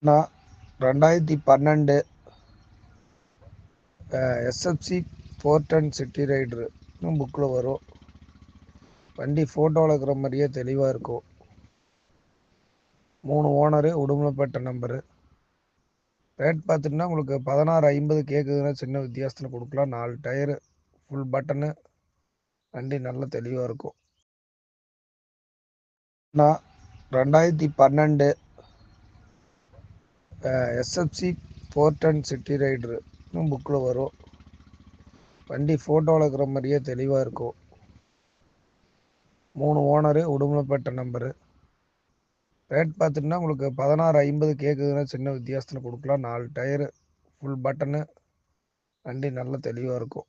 நான் 2012 SFC 410 city rider புக்கில் வரும். வண்டி ஃபோட்டோவில் இருக்கிற மாதிரியே தெளிவாக இருக்கும். 3 ஓனரு, உடுமலைப்பேட்டை நம்பரு. ரேட் பார்த்துட்டுனா உங்களுக்கு 16,50 கேட்குதுன்னா சின்ன வித்தியாசத்தில் கொடுக்கலாம். 4 டயரு, ஃபுல் பட்டனு, வண்டி நல்ல தெளிவாக இருக்கும். நான் 2012 எஸ்எஃப்சி 410 சிட்டி ரைடரு புக்கில் வரும். வண்டி ஃபோட்டோவில் இருக்கிற மாதிரியே தெளிவாக இருக்கும். 3 ஓனரு, உடுமலைப்பேட்டை நம்பரு. ரேட் பார்த்துட்டுனா உங்களுக்கு 16,50 கேட்குதுன்னா சின்ன வித்தியாசத்தில் கொடுக்கலாம். 4 டயரு, ஃபுல் பட்டனு, வண்டி நல்ல தெளிவாக இருக்கும்.